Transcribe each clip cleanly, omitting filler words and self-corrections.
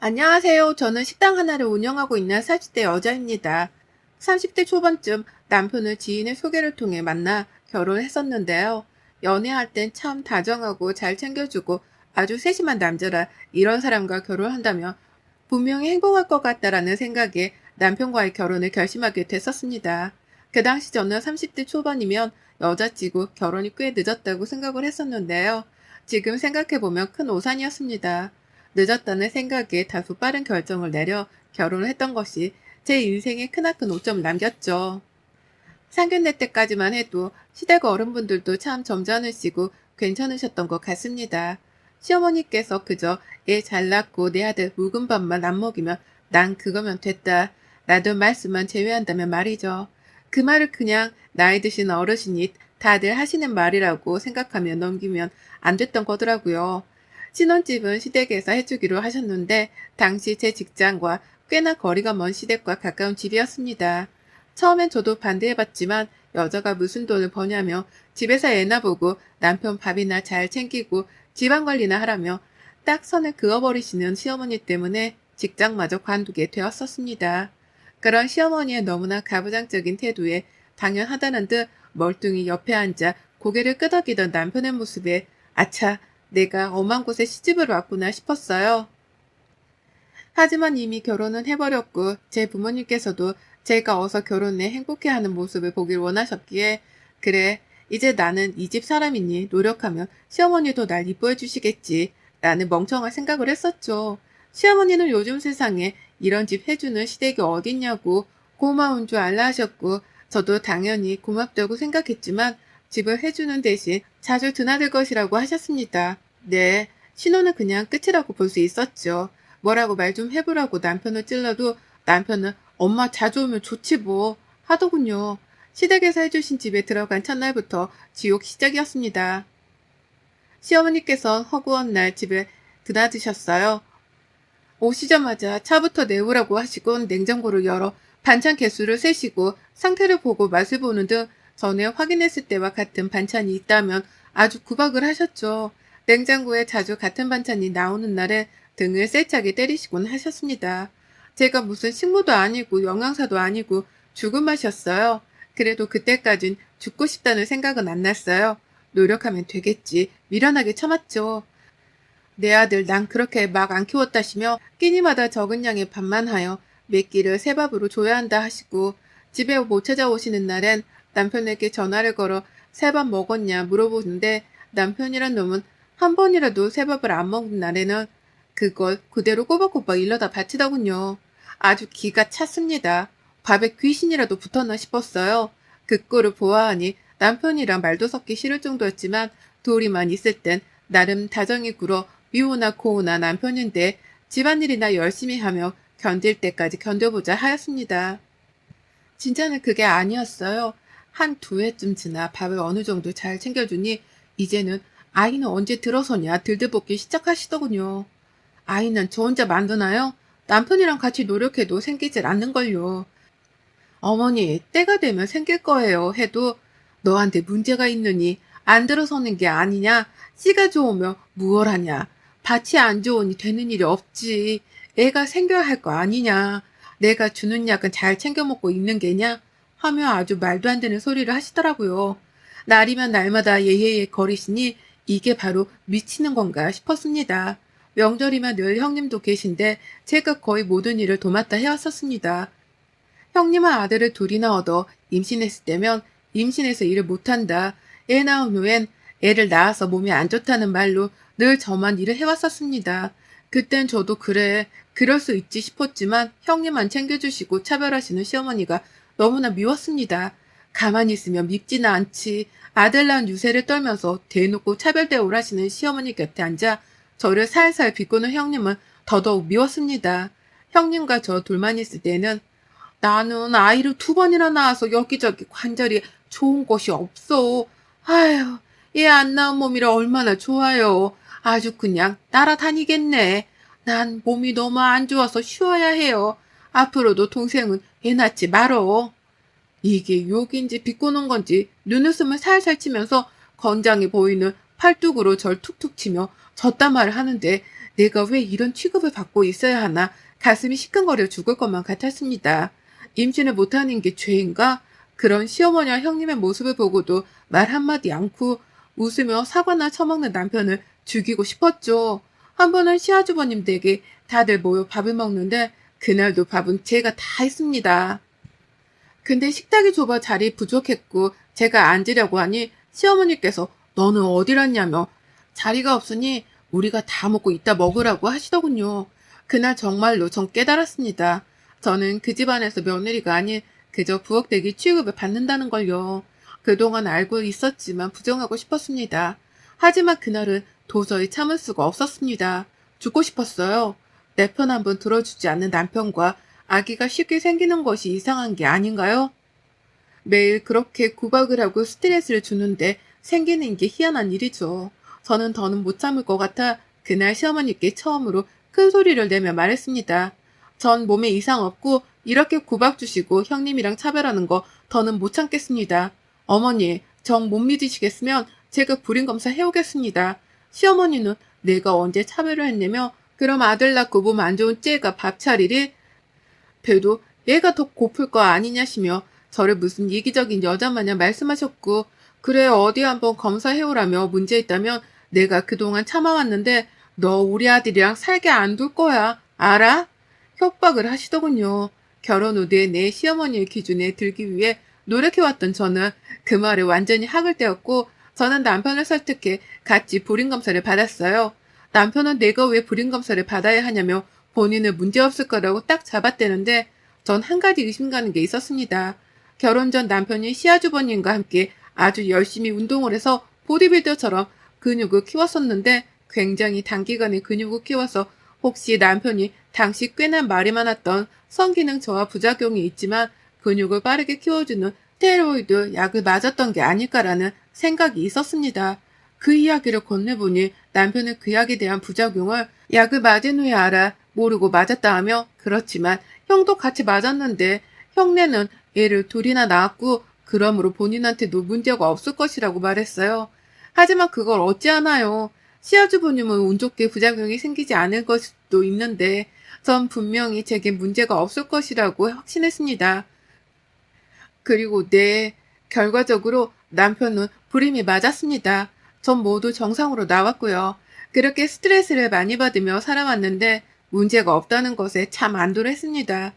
안녕하세요. 저는 식당 하나를 운영하고 있는 40대 여자입니다. 30대 초반쯤 남편을 지인의 소개를 통해 만나 결혼했었는데요. 연애할 땐 참 다정하고 잘 챙겨주고 아주 세심한 남자라 이런 사람과 결혼한다면 분명히 행복할 것 같다라는 생각에 남편과의 결혼을 결심하게 됐었습니다. 그 당시 저는 30대 초반이면 여자치고 결혼이 꽤 늦었다고 생각을 했었는데요. 지금 생각해보면 큰 오산이었습니다. 늦었다는 생각에 다소 빠른 결정을 내려 결혼을 했던 것이 제 인생에 크나큰 오점을 남겼죠. 상견례 때까지만 해도 시댁 어른분들도 참 점잖으시고 괜찮으셨던 것 같습니다. 시어머니께서 그저 애 잘 낳고 내 아들 묵은 밥만 안 먹이면 난 그거면 됐다 라던 말씀만 제외한다면 말이죠. 그 말을 그냥 나이 드신 어르신이 다들 하시는 말이라고 생각하며 넘기면 안 됐던 거더라고요. 신혼집은 시댁에서 해주기로 하셨는데 당시 제 직장과 꽤나 거리가 먼 시댁과 가까운 집이었습니다. 처음엔 저도 반대해봤지만 여자가 무슨 돈을 버냐며 집에서 애나 보고 남편 밥이나 잘 챙기고 집안관리나 하라며 딱 선을 그어버리시는 시어머니 때문에 직장마저 관두게 되었었습니다. 그런 시어머니의 너무나 가부장적인 태도에 당연하다는 듯 멀뚱히 옆에 앉아 고개를 끄덕이던 남편의 모습에 아차, 내가 엄한 곳에 시집을 왔구나 싶었어요. 하지만 이미 결혼은 해버렸고 제 부모님께서도 제가 어서 결혼해 행복해하는 모습을 보길 원하셨기에 그래 이제 나는 이 집 사람이니 노력하면 시어머니도 날 이뻐해 주시겠지 라는 멍청한 생각을 했었죠. 시어머니는 요즘 세상에 이런 집 해주는 시댁이 어딨냐고 고마운 줄 알라 하셨고 저도 당연히 고맙다고 생각했지만 집을 해주는 대신 자주 드나들 것이라고 하셨습니다. 네, 신혼은 그냥 끝이라고 볼 수 있었죠. 뭐라고 말 좀 해보라고 남편을 찔러도 남편은 엄마 자주 오면 좋지 뭐 하더군요. 시댁에서 해주신 집에 들어간 첫날부터 지옥 시작이었습니다. 시어머니께서 허구한 날 집에 드나드셨어요. 오시자마자 차부터 내오라고 하시곤 냉장고를 열어 반찬 개수를 세시고 상태를 보고 맛을 보는 등 전에 확인했을 때와 같은 반찬이 있다면 아주 구박을 하셨죠. 냉장고에 자주 같은 반찬이 나오는 날엔 등을 세차게 때리시곤 하셨습니다. 제가 무슨 식모도 아니고 영양사도 아니고 죽은 맛이었어요. 그래도 그때까진 죽고 싶다는 생각은 안 났어요. 노력하면 되겠지. 미련하게 참았죠. 내 아들 난 그렇게 막 안 키웠다시며 끼니마다 적은 양의 밥만 하여 몇 끼를 새 밥으로 줘야 한다 하시고 집에 못 찾아오시는 날엔 남편에게 전화를 걸어 새 밥 먹었냐 물어보는데 남편이란 놈은 한 번이라도 새 밥을 안 먹는 날에는 그걸 그대로 꼬박꼬박 일러다 바치더군요. 아주 기가 찼습니다. 밥에 귀신이라도 붙었나 싶었어요. 그 꼴을 보아하니 남편이랑 말도 섞기 싫을 정도였지만 둘이만 있을 땐 나름 다정히 굴어 미우나 고우나 남편인데 집안일이나 열심히 하며 견딜 때까지 견뎌보자 하였습니다. 진짜는 그게 아니었어요. 한 두 해쯤 지나 밥을 어느 정도 잘 챙겨주니 이제는 아이는 언제 들어서냐 들들볶기 시작하시더군요. 아이는 저 혼자 만드나요? 남편이랑 같이 노력해도 생기질 않는걸요. 어머니, 때가 되면 생길 거예요. 해도 너한테 문제가 있느니 안 들어서는 게 아니냐? 씨가 좋으면 무얼 하냐? 밭이 안 좋으니 되는 일이 없지. 애가 생겨야 할 거 아니냐? 내가 주는 약은 잘 챙겨 먹고 있는 게냐? 하며 아주 말도 안 되는 소리를 하시더라고요. 날이면 날마다 예예예 거리시니 이게 바로 미치는 건가 싶었습니다. 명절이면 늘 형님도 계신데 제가 거의 모든 일을 도맡아 해왔었습니다. 형님은 아들을 둘이나 얻어 임신했을 때면 임신해서 일을 못한다. 애 낳은 후엔 애를 낳아서 몸이 안 좋다는 말로 늘 저만 일을 해왔었습니다. 그땐 저도 그래, 그럴 수 있지 싶었지만 형님만 챙겨주시고 차별하시는 시어머니가 너무나 미웠습니다. 가만히 있으면 밉지는 않지. 아들 낳은 유세를 떨면서 대놓고 차별대우를 하시는 시어머니 곁에 앉아 저를 살살 비꼬는 형님은 더더욱 미웠습니다. 형님과 저 둘만 있을 때는 나는 아이를 두 번이나 낳아서 여기저기 관절이 좋은 곳이 없어. 아휴, 얘 안 낳은 몸이라 얼마나 좋아요. 아주 그냥 따라다니겠네. 난 몸이 너무 안 좋아서 쉬어야 해요. 앞으로도 동생은 애 낳지 말어. 이게 욕인지 비꼬는 건지 눈웃음을 살살 치면서 건장해 보이는 팔뚝으로 절 툭툭 치며 졌단 말을 하는데 내가 왜 이런 취급을 받고 있어야 하나 가슴이 시큰거려 죽을 것만 같았습니다. 임신을 못하는 게 죄인가? 그런 시어머니와 형님의 모습을 보고도 말 한마디 않고 웃으며 사과나 처먹는 남편을 죽이고 싶었죠. 한 번은 시아주버님 댁에 다들 모여 밥을 먹는데 그날도 밥은 제가 다 했습니다. 근데 식탁이 좁아 자리 부족했고 제가 앉으려고 하니 시어머니께서 너는 어디 갔냐며 자리가 없으니 우리가 다 먹고 이따 먹으라고 하시더군요. 그날 정말로 전 깨달았습니다. 저는 그 집안에서 며느리가 아닌 그저 부엌대기 취급을 받는다는 걸요. 그동안 알고 있었지만 부정하고 싶었습니다. 하지만 그날은 도저히 참을 수가 없었습니다. 죽고 싶었어요. 내 편 한 번 들어주지 않는 남편과 아기가 쉽게 생기는 것이 이상한 게 아닌가요? 매일 그렇게 구박을 하고 스트레스를 주는데 생기는 게 희한한 일이죠. 저는 더는 못 참을 것 같아 그날 시어머니께 처음으로 큰 소리를 내며 말했습니다. 전 몸에 이상 없고 이렇게 구박 주시고 형님이랑 차별하는 거 더는 못 참겠습니다. 어머니, 정 못 믿으시겠으면 제가 불임검사 해오겠습니다. 시어머니는 내가 언제 차별을 했냐며 그럼 아들 낳고 몸 안 좋은 째가 밥 차리리? 배도 얘가 더 고플 거 아니냐시며 저를 무슨 이기적인 여자마냥 말씀하셨고 그래 어디 한번 검사해오라며 문제 있다면 내가 그동안 참아왔는데 너 우리 아들이랑 살게 안 둘 거야. 알아? 협박을 하시더군요. 결혼 후 내 시어머니의 기준에 들기 위해 노력해왔던 저는 그 말에 완전히 학을 떼었고 저는 남편을 설득해 같이 불임검사를 받았어요. 남편은 내가 왜 불임검사를 받아야 하냐며 본인은 문제없을 거라고 딱 잡아떼는데 전 한 가지 의심 가는 게 있었습니다. 결혼 전 남편이 시아주버님과 함께 아주 열심히 운동을 해서 보디빌더처럼 근육을 키웠었는데 굉장히 단기간에 근육을 키워서 혹시 남편이 당시 꽤나 말이 많았던 성기능 저하 부작용이 있지만 근육을 빠르게 키워주는 스테로이드 약을 맞았던 게 아닐까라는 생각이 있었습니다. 그 이야기를 건네보니 남편은 그 약에 대한 부작용을 약을 맞은 후에 알아 모르고 맞았다 하며 그렇지만 형도 같이 맞았는데 형네는 애를 둘이나 낳았고 그러므로 본인한테도 문제가 없을 것이라고 말했어요. 하지만 그걸 어찌하나요. 시아주부님은 운 좋게 부작용이 생기지 않을 것도 있는데 전 분명히 제게 문제가 없을 것이라고 확신했습니다. 그리고 결과적으로 남편은 불임이 맞았습니다. 전 모두 정상으로 나왔고요. 그렇게 스트레스를 많이 받으며 살아왔는데 문제가 없다는 것에 참 안도했습니다.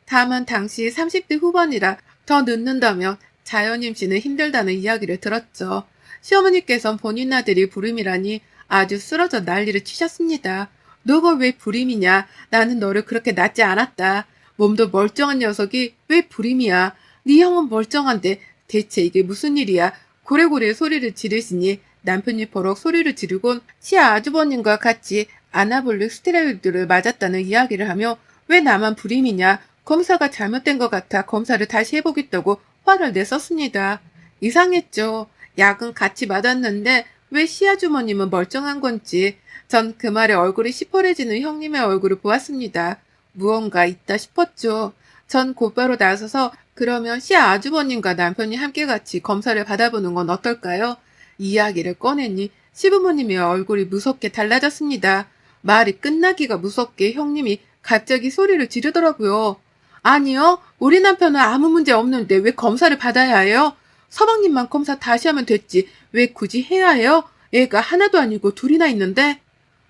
다만 당시 30대 후반이라 더 늦는다면 자연임신은 힘들다는 이야기를 들었죠. 시어머니께선 본인 아들이 불임이라니 아주 쓰러져 난리를 치셨습니다. 너가 왜 불임이냐? 나는 너를 그렇게 낳지 않았다. 몸도 멀쩡한 녀석이 왜 불임이야? 네 형은 멀쩡한데 대체 이게 무슨 일이야? 고래고래 소리를 지르시니 남편이 버럭 소리를 지르곤 시아 아주버님과 같이 아나볼릭 스테로이드를 맞았다는 이야기를 하며 왜 나만 불임이냐? 검사가 잘못된 것 같아 검사를 다시 해보겠다고 화를 냈었습니다. 이상했죠. 약은 같이 맞았는데 왜 시아주머님은 멀쩡한 건지 전 그 말에 얼굴이 시퍼래지는 형님의 얼굴을 보았습니다. 무언가 있다 싶었죠. 전 곧바로 나서서 그러면 시아주버님과 남편이 함께 같이 검사를 받아보는 건 어떨까요? 이야기를 꺼내니 시부모님의 얼굴이 무섭게 달라졌습니다. 말이 끝나기가 무섭게 형님이 갑자기 소리를 지르더라고요. 아니요, 우리 남편은 아무 문제 없는데 왜 검사를 받아야 해요? 서방님만 검사 다시 하면 됐지. 왜 굳이 해야 해요? 애가 하나도 아니고 둘이나 있는데?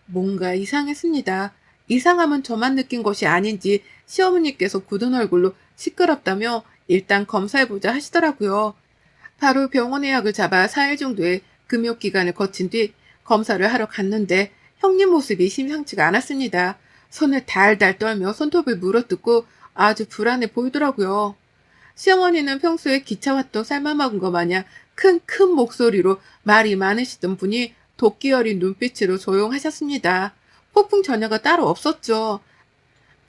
뭔가 이상했습니다. 이상함은 저만 느낀 것이 아닌지 시어머니께서 굳은 얼굴로 시끄럽다며 일단 검사해보자 하시더라고요. 바로 병원 예약을 잡아 4일 정도의 금욕기간을 거친 뒤 검사를 하러 갔는데 형님 모습이 심상치가 않았습니다. 손을 달달 떨며 손톱을 물어뜯고 아주 불안해 보이더라고요. 시어머니는 평소에 기차 왔던 삶아먹은 것 마냥 큰 목소리로 말이 많으시던 분이 도끼 어린 눈빛으로 조용하셨습니다. 폭풍 전야가 따로 없었죠.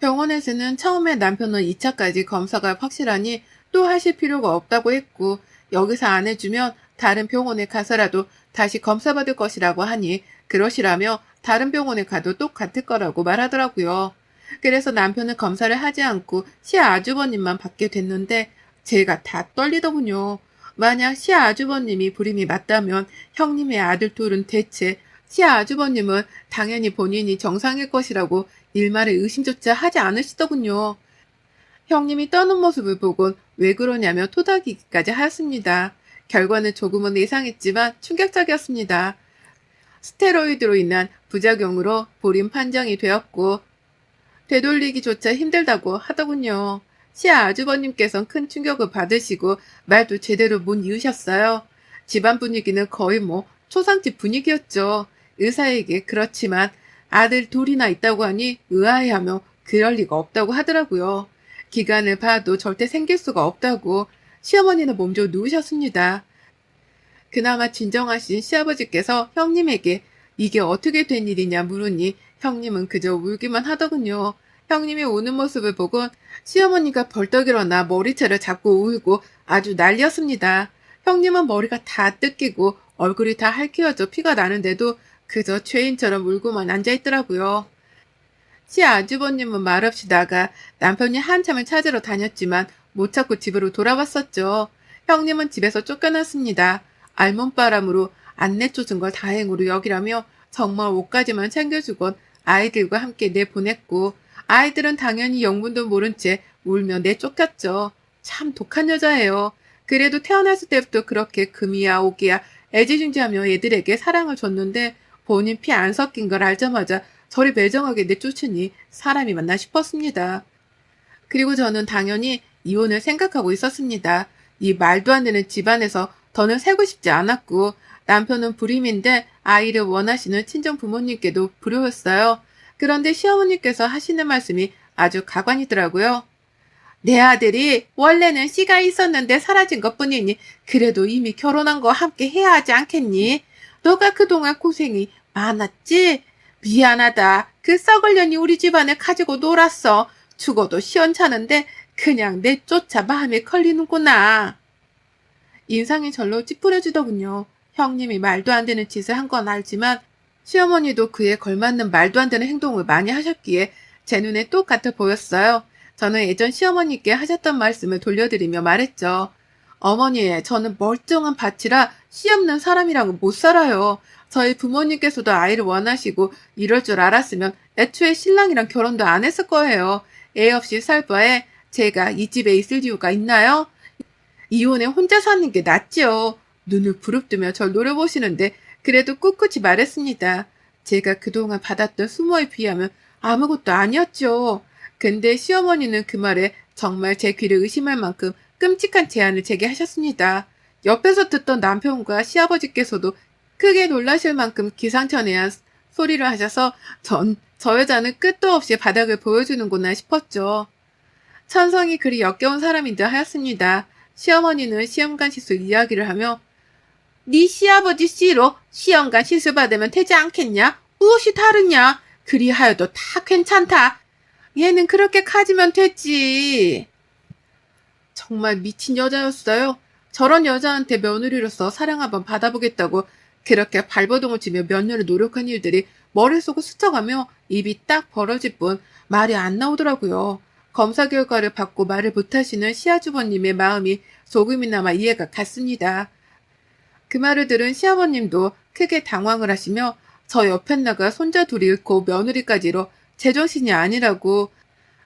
병원에서는 처음에 남편은 2차까지 검사가 확실하니 또 하실 필요가 없다고 했고 여기서 안 해주면 다른 병원에 가서라도 다시 검사받을 것이라고 하니 그러시라며 다른 병원에 가도 똑같을 거라고 말하더라고요. 그래서 남편은 검사를 하지 않고 시아 아주버님만 받게 됐는데 제가 다 떨리더군요. 만약 시아 아주버님이 불임이 맞다면 형님의 아들 둘은 대체 시아주버님은 당연히 본인이 정상일 것이라고 일말의 의심조차 하지 않으시더군요. 형님이 떠는 모습을 보곤 왜 그러냐며 토닥이기까지 하였습니다. 결과는 조금은 예상했지만 충격적이었습니다. 스테로이드로 인한 부작용으로 불임 판정이 되었고 되돌리기조차 힘들다고 하더군요. 시아 아주버님께서는 큰 충격을 받으시고 말도 제대로 못 이으셨어요. 집안 분위기는 거의 초상집 분위기였죠. 의사에게 그렇지만 아들 둘이나 있다고 하니 의아해하며 그럴 리가 없다고 하더라고요. 기간을 봐도 절대 생길 수가 없다고 시어머니는 몸져 누우셨습니다. 그나마 진정하신 시아버지께서 형님에게 이게 어떻게 된 일이냐 물으니 형님은 그저 울기만 하더군요. 형님이 우는 모습을 보곤 시어머니가 벌떡 일어나 머리채를 잡고 울고 아주 난리였습니다. 형님은 머리가 다 뜯기고 얼굴이 다 핥히어져 피가 나는데도 그저 죄인처럼 울고만 앉아있더라고요. 시아주버님은 말없이 나가 남편이 한참을 찾으러 다녔지만 못 찾고 집으로 돌아왔었죠. 형님은 집에서 쫓겨났습니다. 알몸바람으로 안 내쫓은 걸 다행으로 여기라며 정말 옷까지만 챙겨주곤 아이들과 함께 내보냈고 아이들은 당연히 영문도 모른 채 울며 내쫓겼죠. 참 독한 여자예요. 그래도 태어났을 때부터 그렇게 금이야 오기야 애지중지하며 애들에게 사랑을 줬는데 본인 피 안 섞인 걸 알자마자 저리 매정하게 내쫓으니 사람이 맞나 싶었습니다. 그리고 저는 당연히 이혼을 생각하고 있었습니다. 이 말도 안 되는 집안에서 더는 살고 싶지 않았고 남편은 불임인데 아이를 원하시는 친정 부모님께도 불효였어요. 그런데 시어머니께서 하시는 말씀이 아주 가관이더라고요. 내 아들이 원래는 씨가 있었는데 사라진 것뿐이니 그래도 이미 결혼한 거 함께 해야 하지 않겠니? 너가 그동안 고생이 많았지? 미안하다. 그 썩을 년이 우리 집안을 가지고 놀았어. 죽어도 시원찮은데 그냥 내쫓아 마음에 걸리는구나. 인상이 절로 찌푸려지더군요. 형님이 말도 안 되는 짓을 한 건 알지만 시어머니도 그에 걸맞는 말도 안 되는 행동을 많이 하셨기에 제 눈에 똑같아 보였어요. 저는 예전 시어머니께 하셨던 말씀을 돌려드리며 말했죠. 어머니, 저는 멀쩡한 밭이라 씨 없는 사람이랑은 못 살아요. 저희 부모님께서도 아이를 원하시고 이럴 줄 알았으면 애초에 신랑이랑 결혼도 안 했을 거예요. 애 없이 살 바에 제가 이 집에 있을 이유가 있나요? 이혼에 혼자 사는 게 낫지요. 눈을 부릅뜨며 절 노려보시는데 그래도 꿋꿋이 말했습니다. 제가 그동안 받았던 수모에 비하면 아무것도 아니었죠. 근데 시어머니는 그 말에 정말 제 귀를 의심할 만큼 끔찍한 제안을 제기하셨습니다. 옆에서 듣던 남편과 시아버지께서도 크게 놀라실 만큼 기상천외한 소리를 하셔서 저 여자는 끝도 없이 바닥을 보여주는구나 싶었죠. 천성이 그리 역겨운 사람인 듯 하였습니다. 시어머니는 시험관 시술 이야기를 하며 네 시아버지 씨로 시험관 시술 받으면 되지 않겠냐? 무엇이 다르냐? 그리하여도 다 괜찮다. 얘는 그렇게 가지면 됐지. 정말 미친 여자였어요. 저런 여자한테 며느리로서 사랑 한번 받아보겠다고 그렇게 발버둥을 치며 몇 년을 노력한 일들이 머릿속을 스쳐가며 입이 딱 벌어질 뿐 말이 안 나오더라고요. 검사 결과를 받고 말을 못하시는 시아주버님의 마음이 조금이나마 이해가 갔습니다. 그 말을 들은 시아버님도 크게 당황을 하시며 저 옆에 나가 손자 둘이 잃고 며느리까지로 제정신이 아니라고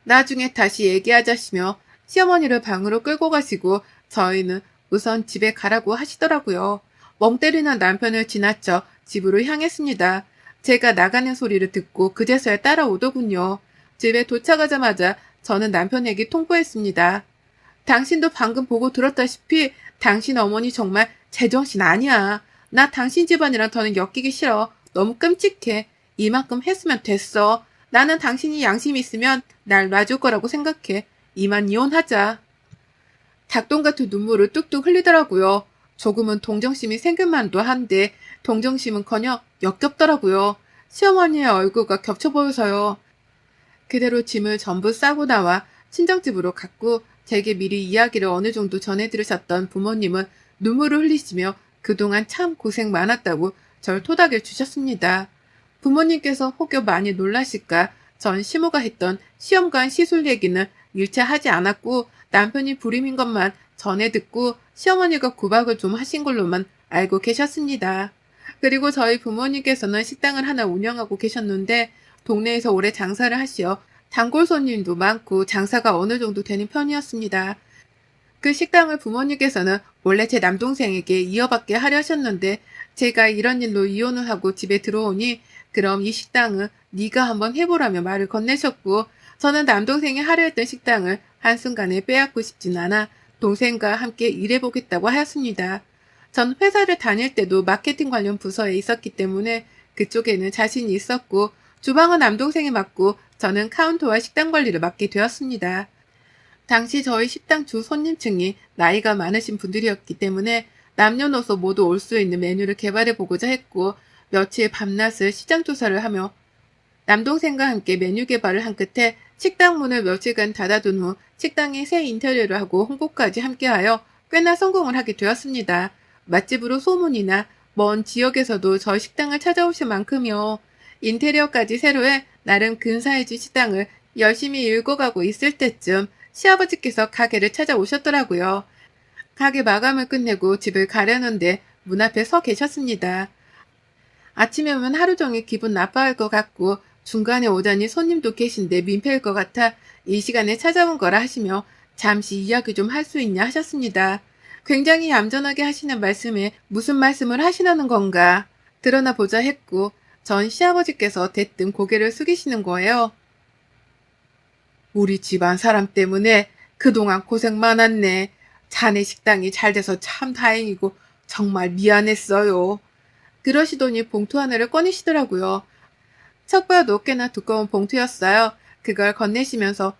나중에 다시 얘기하자시며 시어머니를 방으로 끌고 가시고 저희는 우선 집에 가라고 하시더라고요. 멍 때리는 남편을 지나쳐 집으로 향했습니다. 제가 나가는 소리를 듣고 그제서야 따라오더군요. 집에 도착하자마자 저는 남편에게 통보했습니다. 당신도 방금 보고 들었다시피 당신 어머니 정말 제정신 아니야. 나 당신 집안이랑 더는 엮이기 싫어. 너무 끔찍해. 이만큼 했으면 됐어. 나는 당신이 양심이 있으면 날 놔줄 거라고 생각해. 이만 이혼하자. 닭똥 같은 눈물을 뚝뚝 흘리더라고요. 조금은 동정심이 생길만도 한데 동정심은커녕 역겹더라고요. 시어머니의 얼굴과 겹쳐 보여서요. 그대로 짐을 전부 싸고 나와 친정집으로 갔고 제게 미리 이야기를 어느 정도 전해 들으셨던 부모님은 눈물을 흘리시며 그동안 참 고생 많았다고 절 토닥여 주셨습니다. 부모님께서 혹여 많이 놀라실까 전 시모가 했던 시험관 시술 얘기는 일체 하지 않았고 남편이 불임인 것만 전해 듣고 시어머니가 구박을 좀 하신 걸로만 알고 계셨습니다. 그리고 저희 부모님께서는 식당을 하나 운영하고 계셨는데 동네에서 오래 장사를 하시어 단골 손님도 많고 장사가 어느 정도 되는 편이었습니다. 그 식당을 부모님께서는 원래 제 남동생에게 이어받게 하려 하셨는데 제가 이런 일로 이혼을 하고 집에 들어오니 그럼 이 식당은 네가 한번 해보라며 말을 건네셨고 저는 남동생이 하려 했던 식당을 한순간에 빼앗고 싶진 않아 동생과 함께 일해보겠다고 하였습니다. 전 회사를 다닐 때도 마케팅 관련 부서에 있었기 때문에 그쪽에는 자신이 있었고 주방은 남동생이 맡고 저는 카운터와 식당 관리를 맡게 되었습니다. 당시 저희 식당 주 손님층이 나이가 많으신 분들이었기 때문에 남녀노소 모두 올 수 있는 메뉴를 개발해 보고자 했고 며칠 밤낮을 시장 조사를 하며 남동생과 함께 메뉴 개발을 한 끝에 식당 문을 며칠간 닫아둔 후 식당에 새 인테리어를 하고 홍보까지 함께하여 꽤나 성공을 하게 되었습니다. 맛집으로 소문이나 먼 지역에서도 저희 식당을 찾아오실 만큼이요. 인테리어까지 새로 해 나름 근사해진 식당을 열심히 읽어가고 있을 때쯤 시아버지께서 가게를 찾아오셨더라고요. 가게 마감을 끝내고 집을 가려는데 문 앞에 서 계셨습니다. 아침에 오면 하루 종일 기분 나빠할 것 같고 중간에 오자니 손님도 계신데 민폐일 것 같아 이 시간에 찾아온 거라 하시며 잠시 이야기 좀 할 수 있냐 하셨습니다. 굉장히 얌전하게 하시는 말씀에 무슨 말씀을 하시려는 건가 드러나 보자 했고 전 시아버지께서 대뜸 고개를 숙이시는 거예요. 우리 집안 사람 때문에 그동안 고생 많았네. 자네 식당이 잘 돼서 참 다행이고 정말 미안했어요. 그러시더니 봉투 하나를 꺼내시더라고요. 척보여도 꽤나 두꺼운 봉투였어요. 그걸 건네시면서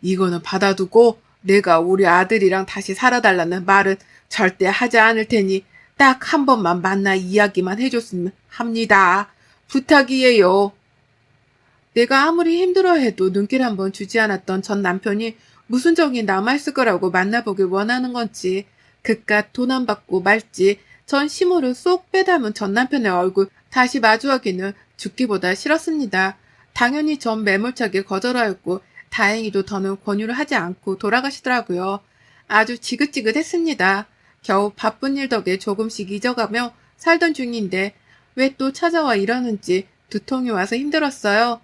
이거는 받아두고 내가 우리 아들이랑 다시 살아달라는 말은 절대 하지 않을 테니 딱 한 번만 만나 이야기만 해줬으면 합니다. 부탁이에요. 내가 아무리 힘들어해도 눈길 한번 주지 않았던 전 남편이 무슨 정이 남아있을 거라고 만나보길 원하는 건지 그깟 돈 안 받고 말지 전 심호를 쏙 빼닮은 전 남편의 얼굴 다시 마주하기는 죽기보다 싫었습니다. 당연히 전 매몰차게 거절하였고 다행히도 더는 권유를 하지 않고 돌아가시더라고요. 아주 지긋지긋했습니다. 겨우 바쁜 일 덕에 조금씩 잊어가며 살던 중인데 왜 또 찾아와 이러는지 두통이 와서 힘들었어요.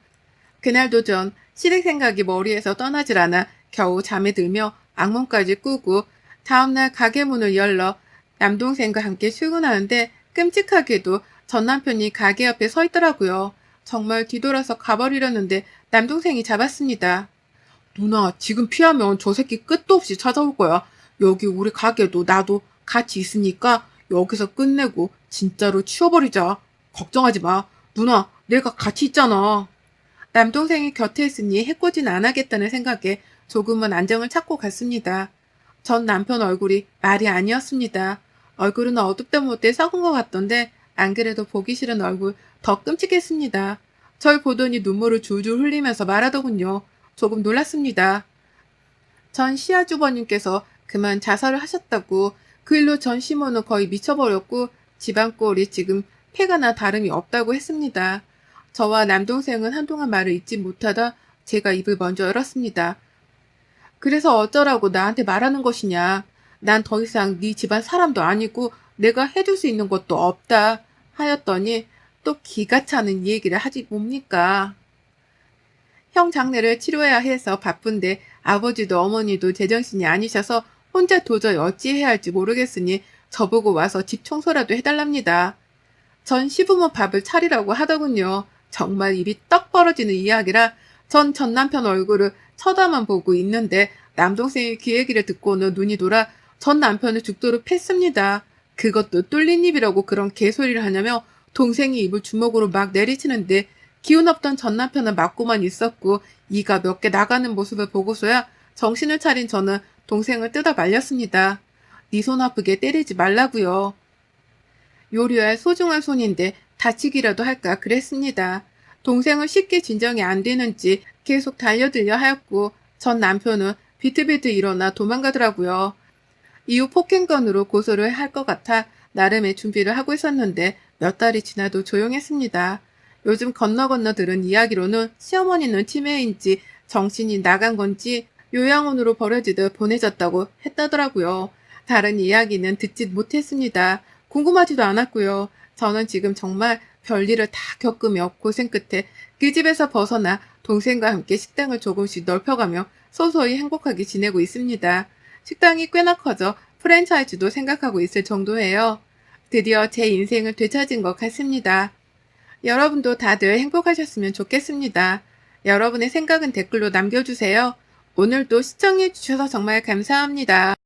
그날도 전 시댁 생각이 머리에서 떠나질 않아 겨우 잠에 들며 악몽까지 꾸고 다음날 가게 문을 열러 남동생과 함께 출근하는데 끔찍하게도 전 남편이 가게 앞에 서 있더라고요. 정말 뒤돌아서 가버리려는데 남동생이 잡았습니다. 누나, 지금 피하면 저 새끼 끝도 없이 찾아올 거야. 여기 우리 가게도 나도 같이 있으니까 여기서 끝내고 진짜로 치워버리자. 걱정하지 마. 누나, 내가 같이 있잖아. 남동생이 곁에 있으니 해코지는 안 하겠다는 생각에 조금은 안정을 찾고 갔습니다. 전 남편 얼굴이 말이 아니었습니다. 얼굴은 어둡다 못해 썩은 것 같던데 안 그래도 보기 싫은 얼굴 더 끔찍했습니다. 절 보더니 눈물을 줄줄 흘리면서 말하더군요. 조금 놀랐습니다. 전 시아주버님께서 그만 자살을 하셨다고 그 일로 전 시모는 거의 미쳐버렸고 집안 꼴이 지금 폐가 나 다름이 없다고 했습니다. 저와 남동생은 한동안 말을 잇지 못하다 제가 입을 먼저 열었습니다. 그래서 어쩌라고 나한테 말하는 것이냐. 난 더 이상 네 집안 사람도 아니고 내가 해줄 수 있는 것도 없다 하였더니 또 기가 차는 얘기를 하지 뭡니까. 형 장례를 치료해야 해서 바쁜데 아버지도 어머니도 제정신이 아니셔서 혼자 도저히 어찌해야 할지 모르겠으니 저보고 와서 집 청소라도 해달랍니다. 전 시부모 밥을 차리라고 하더군요. 정말 입이 떡 벌어지는 이야기라 전 남편 얼굴을 쳐다만 보고 있는데 남동생이 그 얘기를 듣고는 눈이 돌아 전 남편을 죽도록 팼습니다. 그것도 뚫린 입이라고 그런 개소리를 하냐며 동생이 입을 주먹으로 막 내리치는데 기운 없던 전 남편은 맞고만 있었고 이가 몇 개 나가는 모습을 보고서야 정신을 차린 저는 동생을 뜯어 말렸습니다. 네 손 아프게 때리지 말라고요. 요리할 소중한 손인데 다치기라도 할까 그랬습니다. 동생은 쉽게 진정이 안 되는지 계속 달려들려 하였고 전 남편은 비틀비틀 일어나 도망가더라고요. 이후 폭행건으로 고소를 할 것 같아 나름의 준비를 하고 있었는데 몇 달이 지나도 조용했습니다. 요즘 건너 들은 이야기로는 시어머니는 치매인지 정신이 나간 건지 요양원으로 버려지듯 보내졌다고 했다더라고요. 다른 이야기는 듣지 못했습니다. 궁금하지도 않았고요. 저는 지금 정말 별일을 다 겪으며 고생 끝에 그 집에서 벗어나 동생과 함께 식당을 조금씩 넓혀가며 소소히 행복하게 지내고 있습니다. 식당이 꽤나 커져 프랜차이즈도 생각하고 있을 정도예요. 드디어 제 인생을 되찾은 것 같습니다. 여러분도 다들 행복하셨으면 좋겠습니다. 여러분의 생각은 댓글로 남겨주세요. 오늘도 시청해주셔서 정말 감사합니다.